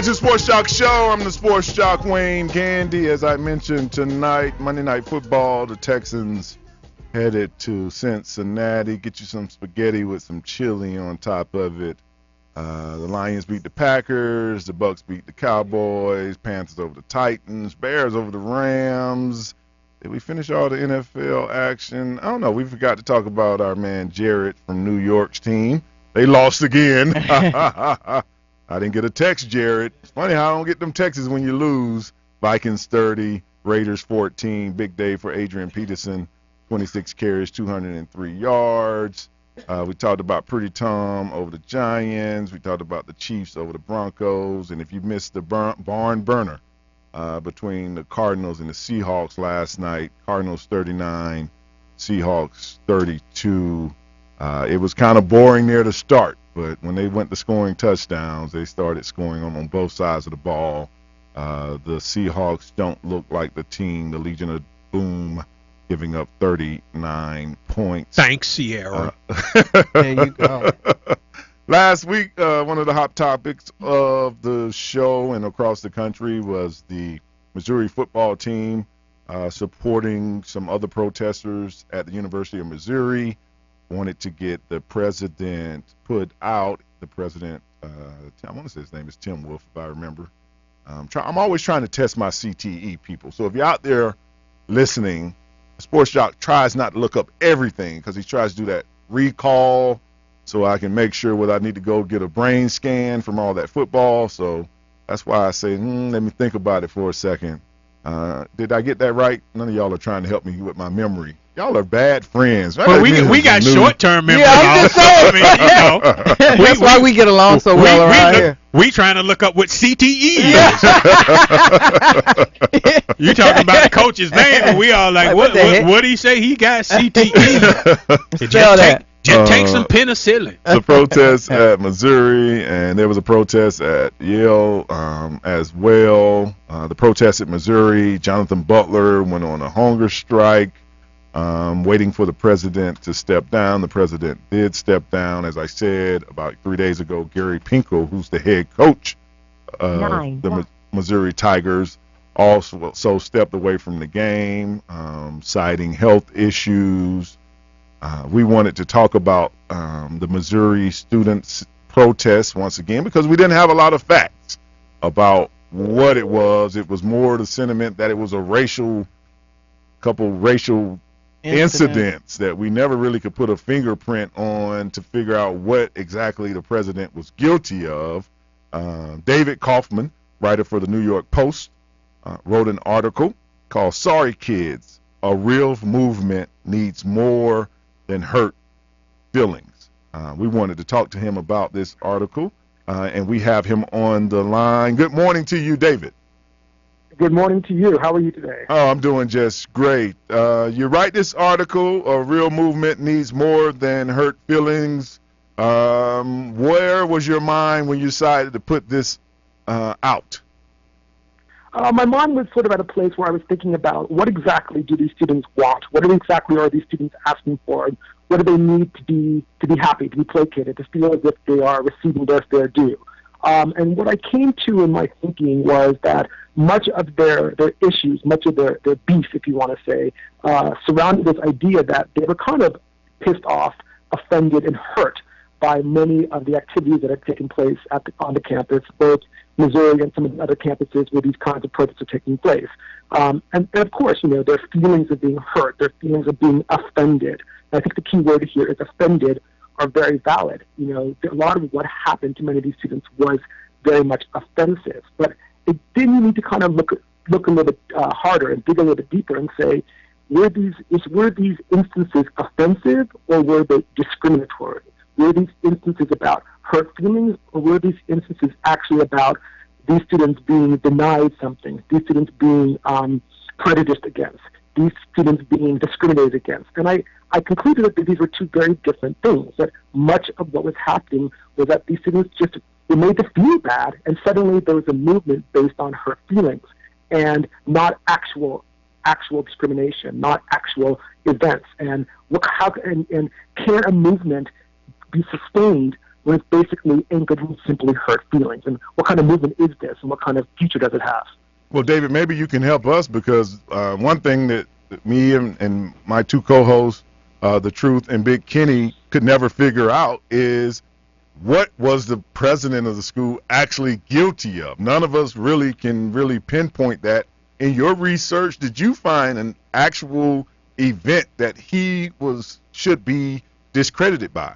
back to the Sports Joc Show. I'm the Sports Joc Wayne Gandy. As I mentioned tonight, Monday Night Football, the Texans headed to Cincinnati. Get you some spaghetti with some chili on top of it. The Lions beat the Packers. The Bucks beat the Cowboys. Panthers over the Titans. Bears over the Rams. Did we finish all the NFL action? I don't know. We forgot to talk about our man Jared from New York's team. They lost again. I didn't get a text, Jared. It's funny how I don't get them texts when you lose. Vikings 30, Raiders 14. Big day for Adrian Peterson, 26 carries, 203 yards. We talked about Pretty Tom over the Giants. We talked about the Chiefs over the Broncos. And if you missed the barn burner between the Cardinals and the Seahawks last night, Cardinals 39, Seahawks 32. It was kind of boring there to start. But when they went to scoring touchdowns, they started scoring on both sides of the ball. The Seahawks don't look like the team, the Legion of Boom, giving up 39 points. Thanks, Sierra. There you go. Last week, one of the hot topics of the show and across the country was the Missouri football team supporting some other protesters at the University of Missouri. Wanted to get the president put out. The president, I want to say his name is Tim Wolf, if I remember. I'm always trying to test my CTE, people. So if you're out there listening, Sports Joc tries not to look up everything because he tries to do that recall so I can make sure whether I need to go get a brain scan from all that football. So that's why I say, let me think about it for a second. Did I get that right? None of y'all are trying to help me with my memory. Y'all are bad friends. Well, we got short-term memory. Yeah, I'm just saying. That's why we get along so well around here. We trying to look up what CTE is. You talking about the coach's name, and we all like, what did he say? He got CTE. Just take some penicillin. The protest at Missouri, and there was a protest at Yale as well. The protest at Missouri, Jonathan Butler went on a hunger strike. Waiting for the president to step down. The president did step down, as I said about 3 days ago. Gary Pinkel, who's the head coach of the Missouri Tigers, also stepped away from the game, citing health issues. We wanted to talk about the Missouri students' protests once again because we didn't have a lot of facts about what it was. It was more the sentiment that it was a couple racial incidents that we never really could put a fingerprint on to figure out what exactly the president was guilty of. David Kaufman, writer for the New York Post, wrote an article called "Sorry Kids, a Real Movement Needs More Than Hurt Feelings." We wanted to talk to him about this article, and we have him on the line. Good morning to you, David. Good morning to you. How are you today? Oh, I'm doing just great. You write this article, "A Real Movement Needs More Than Hurt Feelings." Where was your mind when you decided to put this out? My mind was sort of at a place where I was thinking about what exactly do these students want? What exactly are these students asking for? What do they need to be happy, to be placated, to feel as if they are receiving their fair due? And what I came to in my thinking was that much of their issues, much of their beef, if you want to say, surrounded this idea that they were kind of pissed off, offended, and hurt by many of the activities that had taken place on the campus, both Missouri and some of the other campuses where these kinds of protests are taking place. And of course, their feelings of being hurt, their feelings of being offended. And I think the key word here is offended are very valid. A lot of what happened to many of these students was very much offensive, but it didn't need to kind of look a little bit harder and dig a little bit deeper and say, were these instances offensive or were they discriminatory? Were these instances about hurt feelings or were these instances actually about these students being denied something, these students being prejudiced against, these students being discriminated against? And I concluded that these were two very different things, that much of what was happening was that these students just were made to feel bad, and suddenly there was a movement based on hurt feelings and not actual discrimination, not actual events. And can a movement be sustained when it's basically anchored in simply hurt feelings? And what kind of movement is this, and what kind of future does it have? Well, David, maybe you can help us, because one thing that me and my two co-hosts, The Truth and Big Kenny, could never figure out is what was the president of the school actually guilty of. None of us can pinpoint that. In your research, did you find an actual event that he should be discredited by?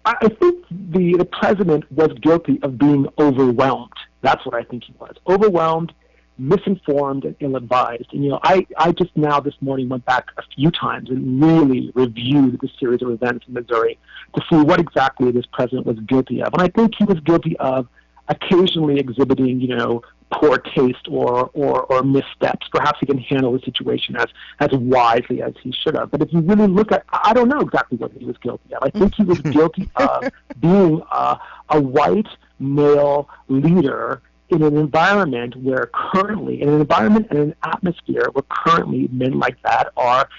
I think the president was guilty of being overwhelmed. That's what I think he was. Overwhelmed, misinformed, and ill-advised. And, I just now this morning went back a few times and really reviewed the series of events in Missouri to see what exactly this president was guilty of. And I think he was guilty of occasionally exhibiting, poor taste or missteps. Perhaps he can handle the situation as wisely as he should have. But if you really look at, I don't know exactly what he was guilty of. I think he was guilty of being a white male leader in an environment where currently, in an environment and an atmosphere where currently men like that are,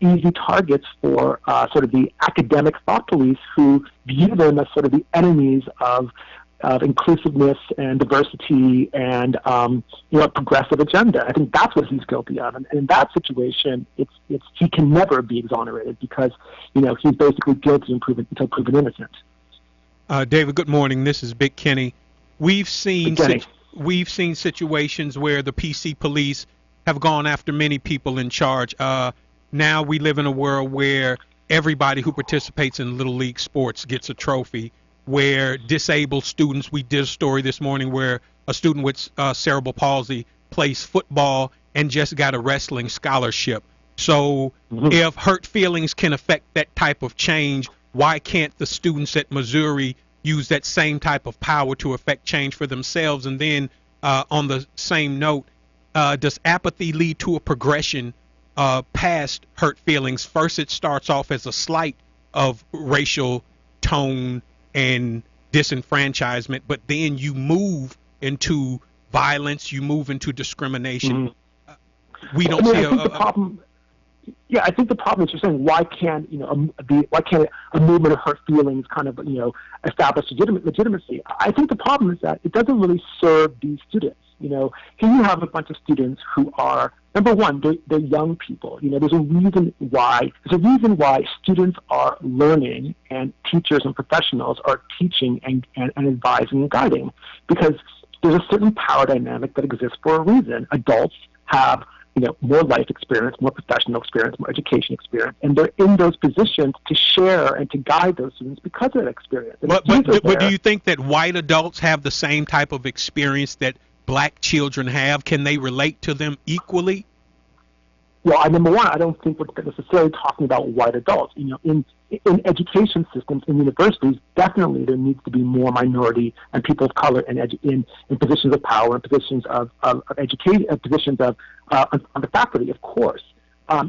easy targets for sort of the academic thought police who view them as sort of the enemies of inclusiveness and diversity and a progressive agenda. I think that's what he's guilty of, and in that situation, he can never be exonerated because he's basically guilty until proven innocent. David, good morning. This is Big Kenny. We've seen situations where the PC police have gone after many people in charge. Now we live in a world where everybody who participates in Little League sports gets a trophy, where disabled students, we did a story this morning where a student with cerebral palsy plays football and just got a wrestling scholarship. So if hurt feelings can affect that type of change, why can't the students at Missouri use that same type of power to affect change for themselves? And then on the same note, does apathy lead to a progression past hurt feelings? First, it starts off as a slight of racial tone and disenfranchisement, but then you move into violence, you move into discrimination. We don't see the problem. Yeah, I think the problem is you're saying why can't a movement of hurt feelings kind of establish legitimacy? I think the problem is that it doesn't really serve these students. Here you have a bunch of students who are, number one, they're young people. There's a reason why students are learning and teachers and professionals are teaching and advising and guiding, because there's a certain power dynamic that exists for a reason. Adults have more life experience, more professional experience, more education experience, and they're in those positions to share and to guide those students because of that experience. But do you think that white adults have the same type of experience that black children have? Can they relate to them equally? Well, number one, I don't think we're necessarily talking about white adults. In education systems, in universities, definitely there needs to be more minority and people of color in positions of power and positions of education, positions of on the faculty, of course.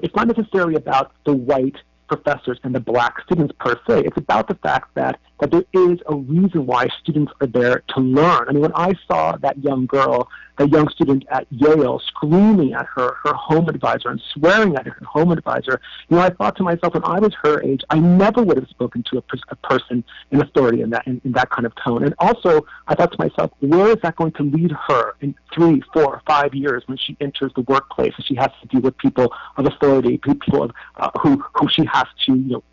It's not necessarily about the white professors and the black students per se. It's about the fact that there is a reason why students are there to learn. I mean, when I saw that young student at Yale screaming at her home advisor and swearing at her home advisor, I thought to myself, when I was her age, I never would have spoken to a person in authority in that kind of tone. And also, I thought to myself, where is that going to lead her in 3, 4, 5 years when she enters the workplace and she has to deal with people of authority, people who she has to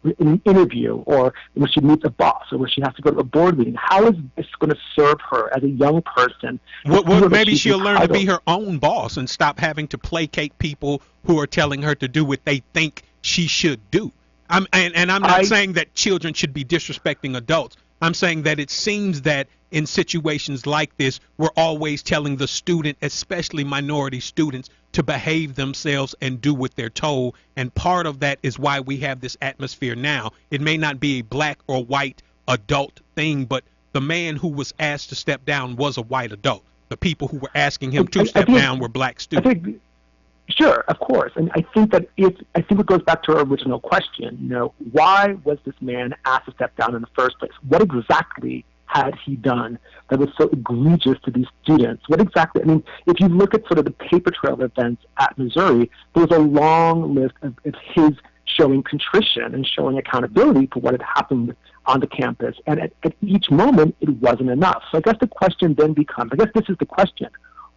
interview, or when she meets a boss, or when she has to go to a board meeting? How is this going to serve her as a young person? Well, maybe she'll learn to be her own boss and stop having to placate people who are telling her to do what they think she should do. I'm not saying that children should be disrespecting adults. I'm saying that it seems that in situations like this, we're always telling the student, especially minority students, to behave themselves and do what they're told. And part of that is why we have this atmosphere now. It may not be a black or white adult thing, but the man who was asked to step down was a white adult. The people who were asking him to step down were black students. Sure, of course. And I think it goes back to our original question. Why was this man asked to step down in the first place? What exactly had he done that was so egregious to these students? What exactly? I mean, if you look at sort of the paper trail of events at Missouri, there was a long list of his showing contrition and showing accountability for what had happened on the campus. And at each moment, it wasn't enough. So I guess the question then becomes, I guess this is the question,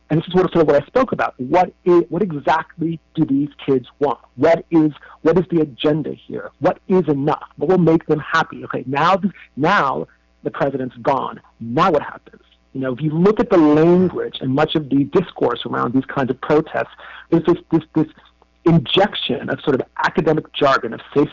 and this is sort of what I spoke about. What exactly do these kids want? What is the agenda here? What is enough? What will make them happy? Okay, now the president's gone. Now what happens? You know, if you look at the language and much of the discourse around these kinds of protests, there's this injection of sort of academic jargon, of safe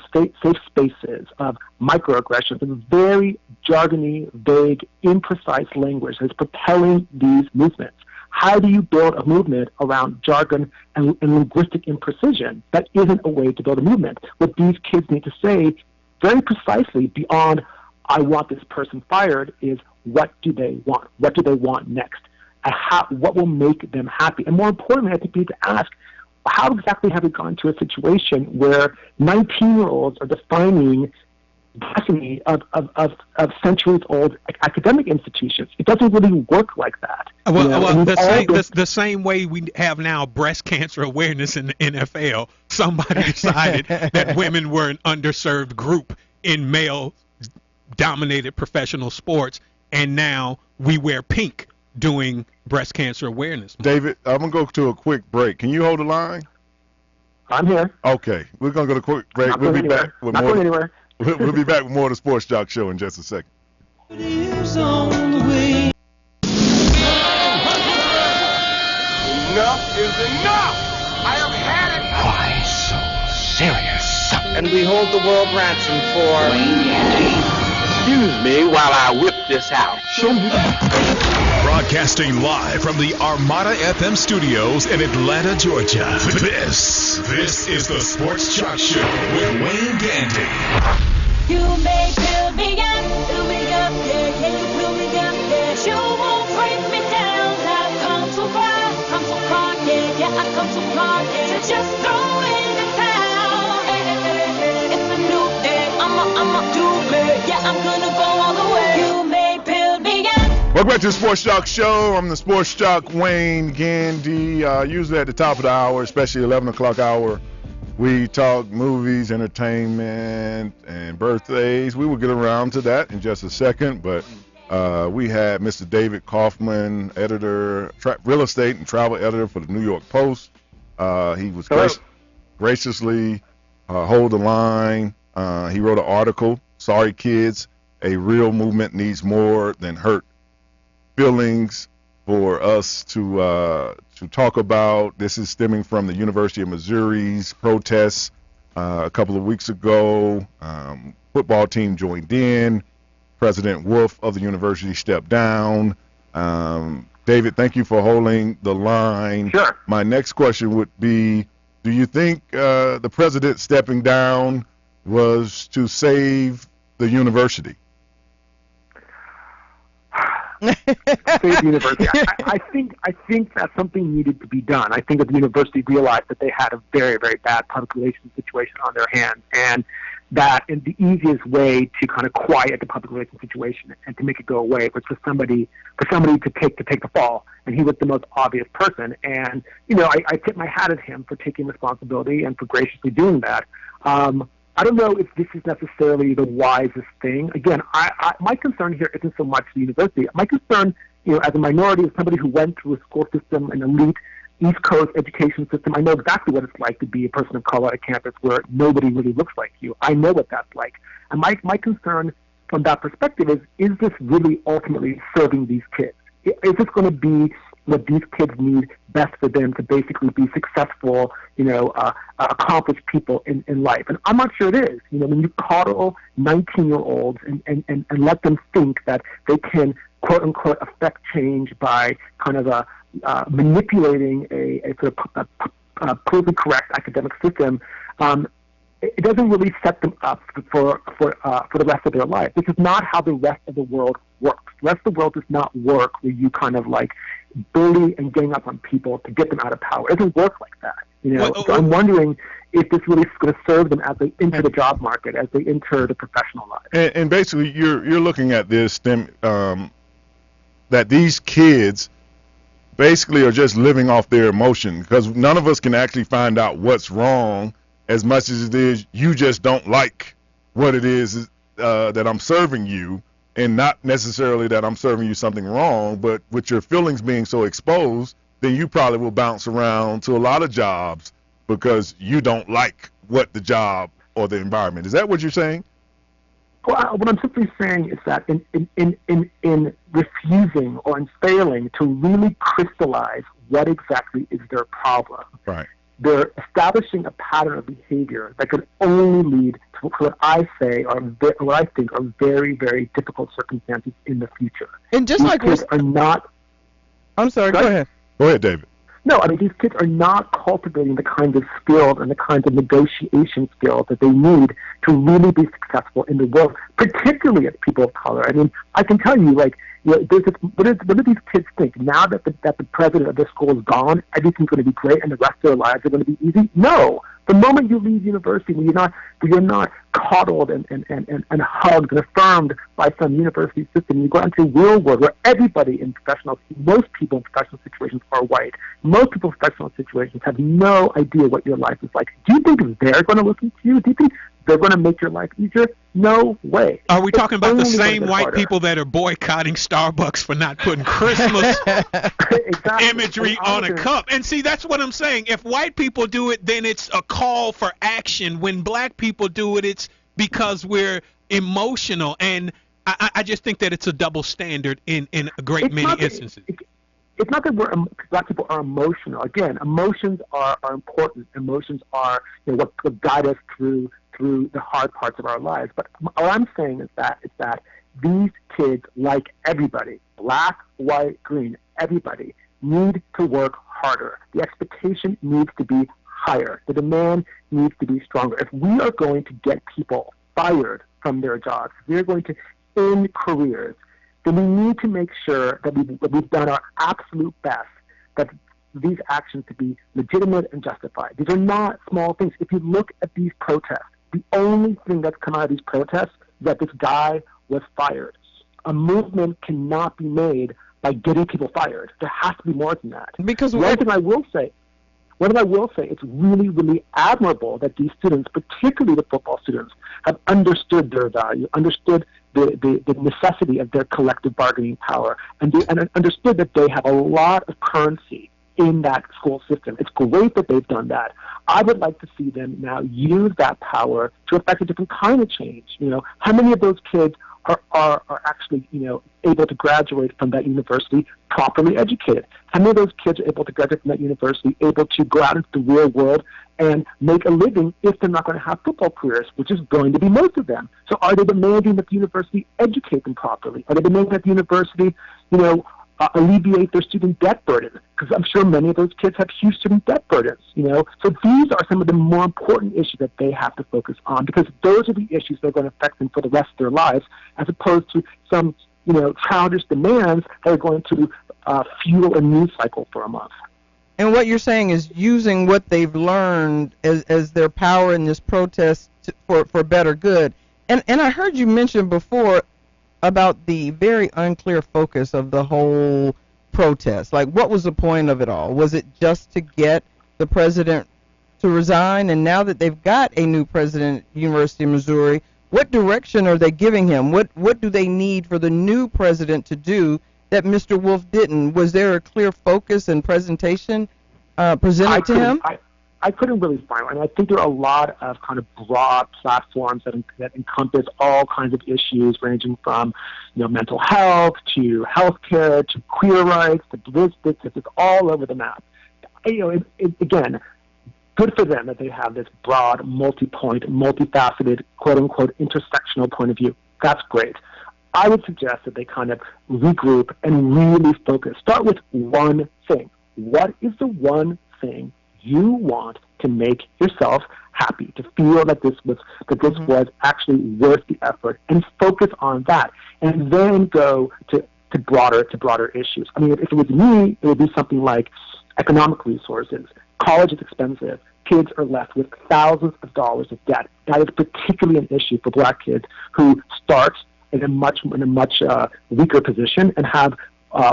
spaces, of microaggressions, and very jargony, vague, imprecise language that is propelling these movements. How do you build a movement around jargon and linguistic imprecision? That isn't a way to build a movement. What these kids need to say very precisely beyond, I want this person fired, is what do they want? What do they want next? And what will make them happy? And more importantly, I think we need to ask, how exactly have we gone to a situation where 19-year-olds are defining destiny of centuries-old academic institutions? It doesn't really work like that. Well, the same way we have now breast cancer awareness in the NFL. Somebody decided that women were an underserved group in male-dominated professional sports, and now we wear pink doing breast cancer awareness. David, I'm going to go to a quick break. Can you hold the line? I'm here. Okay. We're going to go to a quick break. We'll be back with more. Not going anywhere. We'll be back with more of the Sports Joc Show in just a second. Enough is enough! I have had it! Why so serious? And we hold the world ransom for Wayne Gandy. Excuse me while I whip this out. Show me. Broadcasting live from the Armada FM studios in Atlanta, Georgia. This is the Sports Joc Show with Wayne Gandy. You may fill me up, yeah, you fill me up, yeah. You won't break me down. I've come so far, yeah, I've come so far, yeah. So just throw in the towel. It's a new day, I'ma do it, yeah, I'm gonna go all the way. You may fill me up. Welcome back to the Sports Joc Show. I'm the Sports Joc Wayne Gandy. Usually at the top of the hour, especially 11 o'clock hour, we talk movies, entertainment, and birthdays. We will get around to that in just a second, but we had Mr. David Kaufman, editor, real estate and travel editor for the New York Post. He was graciously hold the line. He wrote an article, Sorry Kids, a real movement needs more than hurt feelings for us to talk about. This is stemming from the University of Missouri's protests a couple of weeks ago. Football team joined in. President Wolf of the university stepped down. David, thank you for holding the line. Sure. My next question would be, do you think the president stepping down was to save the university? Save the university. I think that something needed to be done. I think that the university realized that they had a very, very bad public relations situation on their hands, and that the easiest way to kind of quiet the public relations situation and to make it go away was for somebody to take the fall, and he was the most obvious person. And I tip my hat at him for taking responsibility and for graciously doing that. I don't know if this is necessarily the wisest thing. Again, my concern here isn't so much the university. My concern, as a minority, as somebody who went through a school system, an elite East Coast education system, I know exactly what it's like to be a person of color at a campus where nobody really looks like you. I know what that's like. And my concern from that perspective is this really ultimately serving these kids? Is this going to be what these kids need best for them to basically be successful, accomplished people in life? And I'm not sure it is. When you coddle 19-year-olds and let them think that they can, quote unquote, affect change by kind of manipulating a sort of politically correct academic system, it doesn't really set them up for the rest of their life. This is not how the rest of the world works. The rest of the world does not work where you kind of like bully and gang up on people to get them out of power. It doesn't work like that. So I'm wondering if this really is going to serve them as they enter the job market, as they enter the professional life. And basically, you're looking at this that these kids basically are just living off their emotion, because none of us can actually find out what's wrong as much as it is you just don't like what it is that I'm serving you, and not necessarily that I'm serving you something wrong, but with your feelings being so exposed, then you probably will bounce around to a lot of jobs because you don't like what the job or the environment. Is that what you're saying? Well, what I'm simply saying is that in refusing or in failing to really crystallize what exactly is their problem, right, they're establishing a pattern of behavior that could only lead to what I say or what I think are very, very difficult circumstances in the future. And just these like kids are not. I'm sorry. Go ahead. Go ahead, David. No, I mean, these kids are not cultivating the kinds of skills and the kinds of negotiation skills that they need to really be successful in the world, particularly as people of color. I mean, I can tell you, like, what do these kids think? Now that the president of the school is gone, everything's going to be great and the rest of their lives are going to be easy? No. The moment you leave university, when you're not coddled and hugged and affirmed by some university system, you go out into the real world where everybody in most people in professional situations are white. Most people in professional situations have no idea what your life is like. Do you think they're going to listen to you? Do you think they're going to make your life easier? No way. Are we talking about the same white people that are boycotting Starbucks for not putting Christmas imagery on a cup? And see, that's what I'm saying. If white people do it, then it's a call for action. When black people do it, it's because we're emotional. And I just think that it's a double standard in a great many instances. It's not that black people are emotional. Again, emotions are important. Emotions are what guide us through the hard parts of our lives. But what I'm saying is that these kids, like everybody, black, white, green, everybody, need to work harder. The expectation needs to be higher. The demand needs to be stronger. If we are going to get people fired from their jobs, if we're going to end careers, then we need to make sure that we've done our absolute best, that these actions to be legitimate and justified. These are not small things. If you look at these protests, the only thing that's come out of these protests is that this guy was fired. A movement cannot be made by getting people fired. There has to be more than that. Because one thing I will say, it's really, really admirable that these students, particularly the football students, have understood their value, understood the necessity of their collective bargaining power, and understood that they have a lot of currency in that school system. It's great that they've done that. I would like to see them now use that power to affect a different kind of change. How many of those kids are actually, able to graduate from that university properly educated? How many of those kids are able to graduate from that university, able to go out into the real world and make a living if they're not going to have football careers, which is going to be most of them? So are they demanding that the university educate them properly? Are they demanding that the university, alleviate their student debt burden? Because I'm sure many of those kids have huge student debt burdens, So these are some of the more important issues that they have to focus on, because those are the issues that are going to affect them for the rest of their lives, as opposed to some, childish demands that are going to fuel a news cycle for a month. And what you're saying is using what they've learned as their power in this protest for better good. And I heard you mention before about the very unclear focus of the whole protest. Like, what was the point of it all? Was it just to get the president to resign? And now that they've got a new president at the University of Missouri, what direction are they giving him? What do they need for the new president to do that Mr. Wolf didn't? Was there a clear focus and presentation presented to him? I couldn't really find one. I think there are a lot of kind of broad platforms that encompass all kinds of issues, ranging from, mental health to healthcare to queer rights to ballistics. It's all over the map. Again, good for them that they have this broad, multi-point, multifaceted, quote-unquote, intersectional point of view. That's great. I would suggest that they kind of regroup and really focus. Start with one thing. What is the one thing you want to make yourself happy, to feel that this was actually worth the effort, and focus on that, and then go to broader issues. I mean, if it was me, it would be something like economic resources. College is expensive. Kids are left with thousands of dollars of debt. That is particularly an issue for black kids who start in a much weaker position and have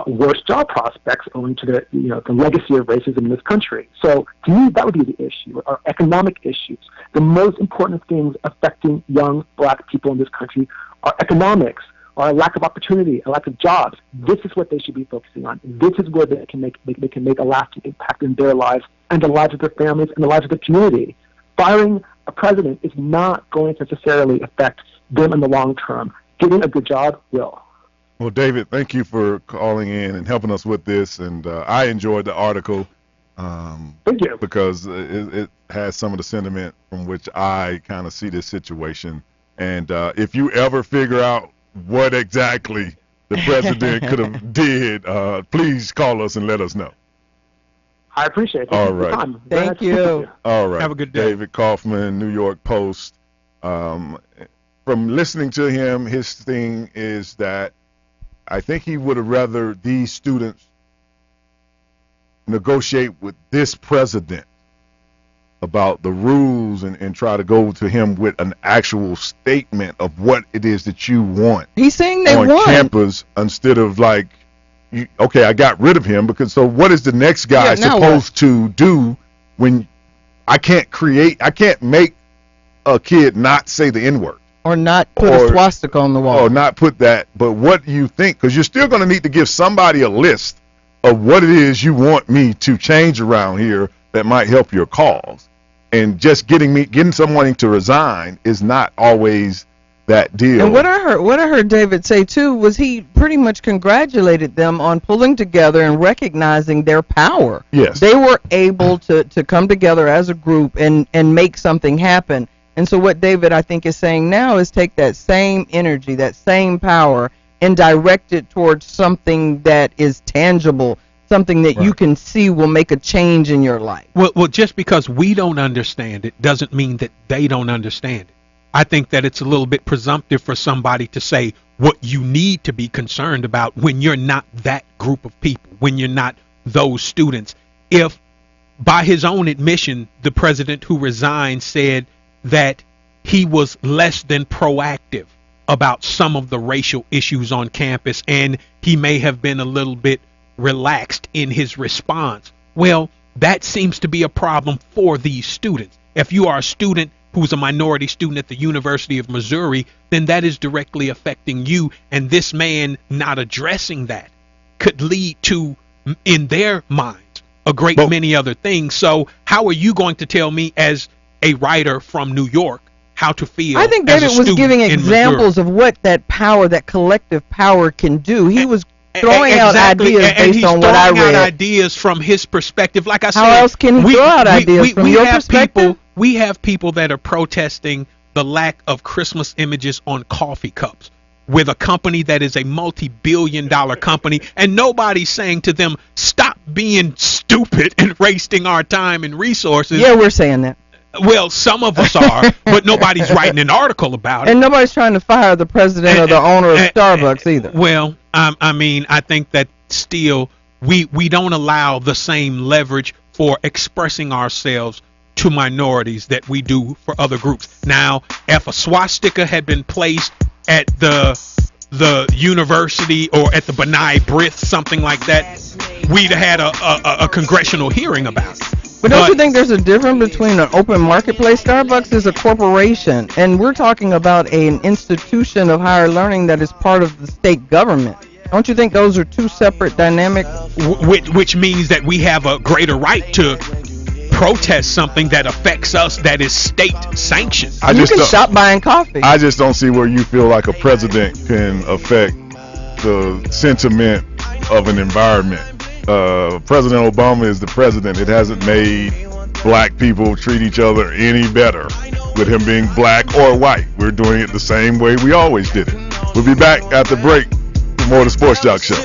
worse job prospects owing to the legacy of racism in this country. So to me, that would be the issue, or economic issues. The most important things affecting young black people in this country are economics, or a lack of opportunity, a lack of jobs. This is what they should be focusing on. This is where they can make a lasting impact in their lives and the lives of their families and the lives of the community. Firing a president is not going to necessarily affect them in the long term. Getting a good job will. Well, David, thank you for calling in and helping us with this. And I enjoyed the article. Thank you. Because it has some of the sentiment from which I kind of see this situation. And if you ever figure out what exactly the president could have did, please call us and let us know. I appreciate it. All right. Thank you. All right. Have a good day. David Kaufman, New York Post. From listening to him, his thing is that I think he would have rather these students negotiate with this president about the rules and try to go to him with an actual statement of what it is that you want. He's saying they on want campus instead of like, okay, I got rid of him, because so what is the next guy supposed to do when I can't make a kid not say the N-word? Or not put a swastika on the wall. Or not put that. But what do you think? Because you're still going to need to give somebody a list of what it is you want me to change around here that might help your cause. And just getting someone to resign is not always that deal. And what I heard David say too was he pretty much congratulated them on pulling together and recognizing their power. Yes. They were able to come together as a group and make something happen. And so what David, I think, is saying now is take that same energy, that same power, and direct it towards something that is tangible, something that you can see will make a change in your life. Well, just because we don't understand it doesn't mean that they don't understand it. I think that it's a little bit presumptive for somebody to say what you need to be concerned about when you're not that group of people, when you're not those students. If, by his own admission, the president who resigned said that he was less than proactive about some of the racial issues on campus, and he may have been a little bit relaxed in his response. Well, that seems to be a problem for these students. If you are a student who's a minority student at the University of Missouri, then that is directly affecting you, and this man not addressing that could lead to, in their minds, a great many other things. So how are you going to tell me as a writer from New York how to feel? I think David was giving examples of what that power, that collective power, can do. He was throwing out ideas based on what I read. And he's throwing out ideas from his perspective. Like I said, how else can he throw out ideas from your perspective? We have people that are protesting the lack of Christmas images on coffee cups with a company that is a multi-billion-dollar company, and nobody's saying to them, stop being stupid and wasting our time and resources. Yeah, we're saying that. Well, some of us are, but nobody's writing an article about it. And nobody's trying to fire the president or the owner of Starbucks either. Well, I mean, I think that still we don't allow the same leverage for expressing ourselves to minorities that we do for other groups. Now, if a swastika had been placed at the university or at the B'nai B'rith, something like that, we'd have had a congressional hearing about it. But don't you think there's a difference between an open marketplace? Starbucks is a corporation, and we're talking about an institution of higher learning that is part of the state government. Don't you think those are two separate dynamics? Which means that we have a greater right to protest something that affects us that is state sanctioned. You can stop buying coffee. I just don't see where you feel like a president can affect the sentiment of an environment. President Obama is the president. It hasn't made black people treat each other any better with him being black or white. We're doing it the same way we always did it. We'll be back after break for more of the Sports Joc Show.